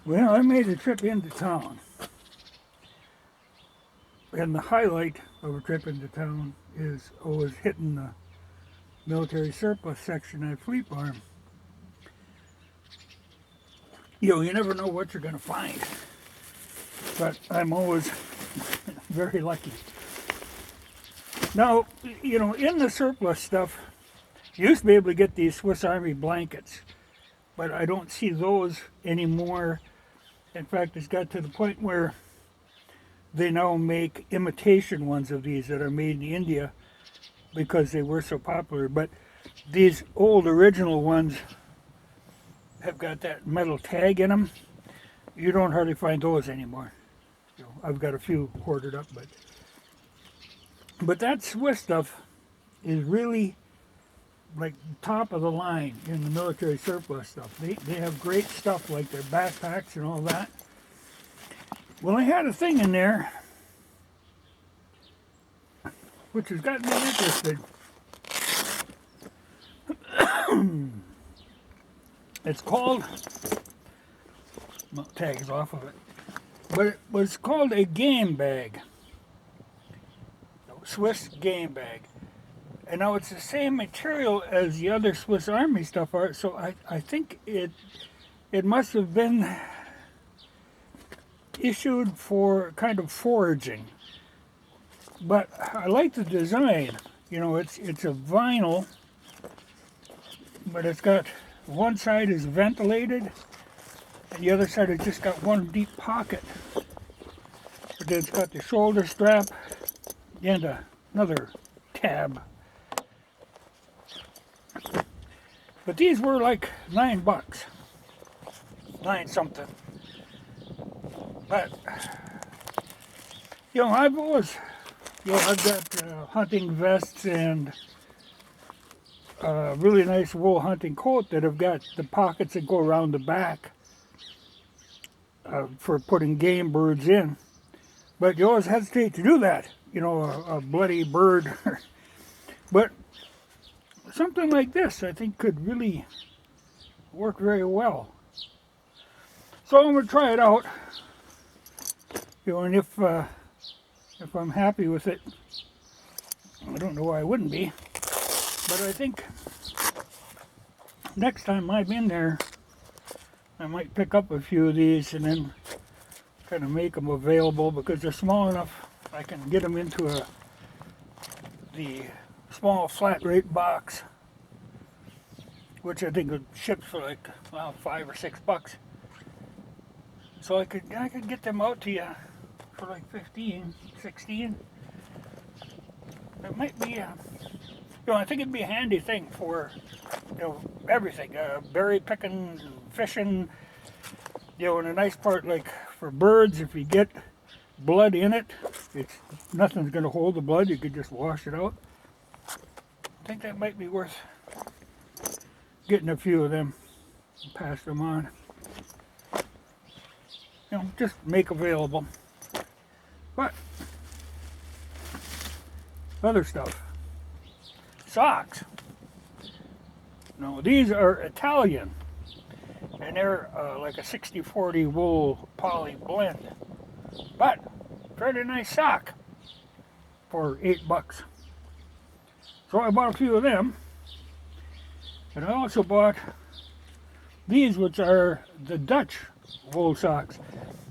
Well, I made a trip into town, and the highlight of a trip into town is always hitting the military surplus section at Fleet Farm. You never know what you're going to find, but I'm always very lucky. Now, in the surplus stuff, you used to be able to get these Swiss Army blankets, but I don't see those anymore. In fact, it's got to the point where they now make imitation ones of these that are made in India because they were so popular. But these old original ones have got that metal tag in them. You don't hardly find those anymore. I've got a few hoarded up, but that Swiss stuff is really like top of the line in the military surplus stuff. They have great stuff like their backpacks and all that. Well, I had a thing in there which has gotten me interested. It's called, well, tag is off of it, but it was called a game bag. Swiss game bag. And now it's the same material as the other Swiss Army stuff are, so I think it must have been issued for kind of foraging. But I like the design. It's a vinyl, but it's got one side is ventilated, and the other side has just got one deep pocket. But then it's got the shoulder strap and another tab. But these were like $9, 9 something. But I've always, I've got hunting vests and a really nice wool hunting coat that have got the pockets that go around the back for putting game birds in. But you always hesitate to do that, a bloody bird. But something like this, I think, could really work very well. So I'm going to try it out, and if I'm happy with it, I don't know why I wouldn't be. But I think next time I'm in there, I might pick up a few of these and then kind of make them available because they're small enough I can get them into the small flat rate box, which I think would ship for like $5 or $6. So I could get them out to you for like 15, 16. It might be I think it'd be a handy thing for everything, berry picking, fishing, and a nice part like for birds. If you get blood in it, nothing's going to hold the blood. You could just wash it out. I think that might be worth getting a few of them and pass them on. Just make available. But other stuff, socks. No, these are Italian, and they're like a 60-40 wool poly blend. But fairly nice sock for $8. So I bought a few of them, and I also bought these, which are the Dutch wool socks.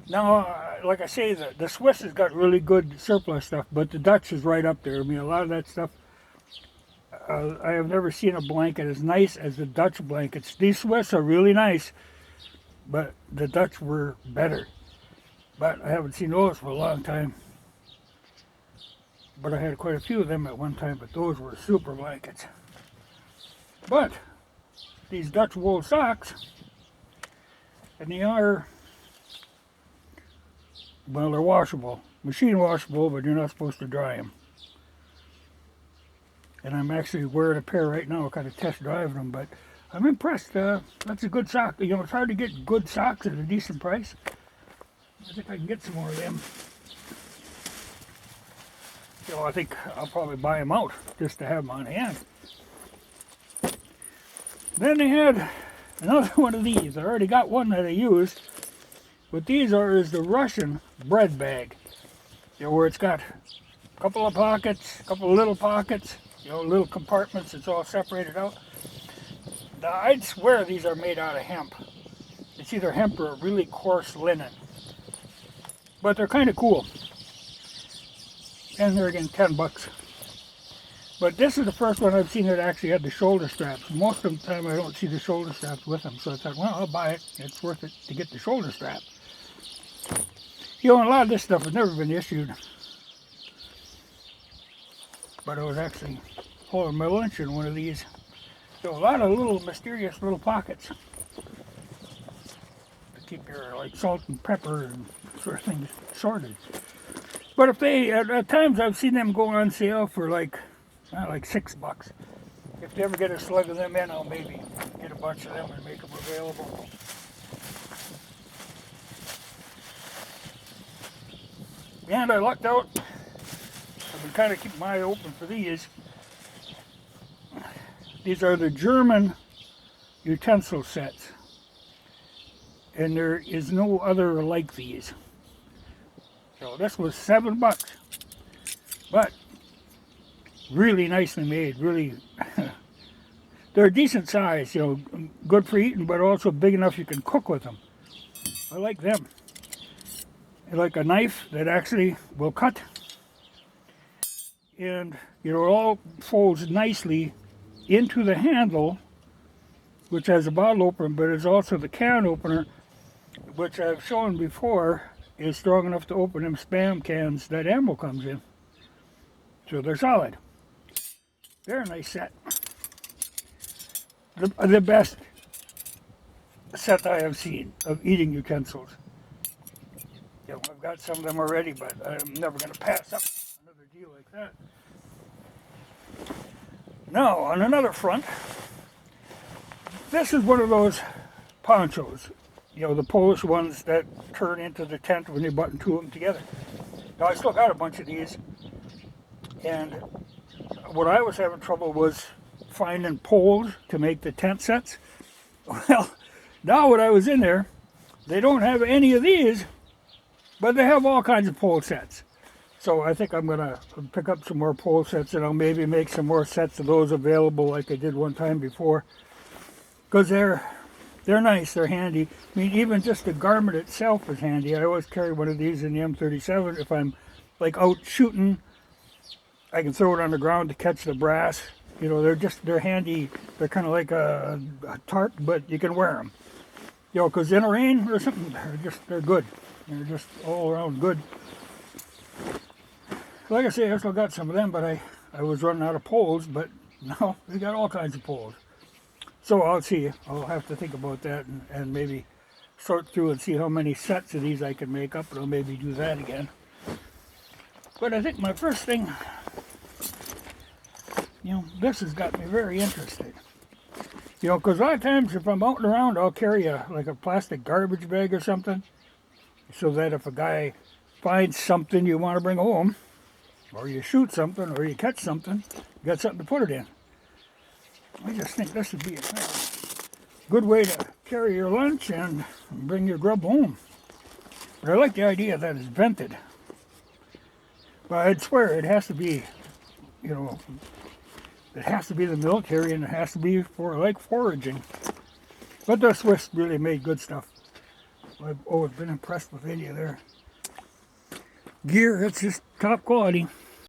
Now, like I say, the Swiss has got really good surplus stuff, but the Dutch is right up there. I mean, a lot of that stuff, I have never seen a blanket as nice as the Dutch blankets. These Swiss are really nice, but the Dutch were better. But I haven't seen those for a long time. But I had quite a few of them at one time, but those were super blankets. But these Dutch wool socks, and they are, well, they're washable, machine washable, but you're not supposed to dry them. And I'm actually wearing a pair right now, kind of test driving them, but I'm impressed. That's a good sock. It's hard to get good socks at a decent price. I think I can get some more of them. I think I'll probably buy them out just to have them on hand. Then they had another one of these. I already got one that I used, What these are is the Russian bread bag. You know, where it's got a couple of pockets, a couple of little pockets, you know, little compartments. It's all separated out. I'd swear these are made out of hemp. It's either hemp or really coarse linen. But they're kind of cool. And they're again 10 bucks. But this is the first one I've seen that actually had the shoulder straps. Most of the time I don't see the shoulder straps with them. So I thought, well, I'll buy it. It's worth it to get the shoulder strap. You know, and a lot of this stuff has never been issued. But I was actually holding my lunch in one of these. So a lot of little mysterious little pockets. To keep your like salt and pepper and sort of things sorted. But if they, at times I've seen them go on sale for like $6. If they ever get a slug of them in, I'll maybe get a bunch of them and make them available. And I lucked out. I've been kind of keeping my eye open for these. These are the German utensil sets. And there is no other like these. So this was $7. But really nicely made, really. They're a decent size, you know, good for eating, but also big enough you can cook with them. I like them. I like a knife that actually will cut. And, you know, it all folds nicely into the handle, which has a bottle opener, but it's also the can opener, which I've shown before is strong enough to open them Spam cans that ammo comes in. So they're solid. They're a nice set. The best set I have seen of eating utensils. You know, I've got some of them already, but I'm never going to pass up another deal like that. Now, on another front, this is one of those ponchos. You know, the Polish ones that turn into the tent when you button two of them together. Now, I still got a bunch of these. And what I was having trouble was finding poles to make the tent sets. Well, now when I was in there, they don't have any of these, but they have all kinds of pole sets. So I think I'm going to pick up some more pole sets, and I'll maybe make some more sets of those available like I did one time before. Because they're nice, they're handy. I mean, even just the garment itself is handy. I always carry one of these in the M37 if I'm like out shooting. I can throw it on the ground to catch the brass. You know, they're handy. They're kind of like a tarp, but you can wear them. You know, because in the rain or something, they're good. They're just all around good. Like I say, I still got some of them, but I was running out of poles, but now we got all kinds of poles. So I'll see. I'll have to think about that and maybe sort through and see how many sets of these I can make up, and I'll maybe do that again. But I think my first thing, you know, this has got me very interested. You know, because a lot of times if I'm out and around, I'll carry like a plastic garbage bag or something, so that if a guy finds something you want to bring home, or you shoot something, or you catch something, you got something to put it in. I just think this would be a good way to carry your lunch and bring your grub home. But I like the idea that it's vented. But I'd swear it has to be, you know, it has to be the military, and it has to be for like foraging. But the Swiss really made good stuff. I've always been impressed with any of their gear. It's just top quality.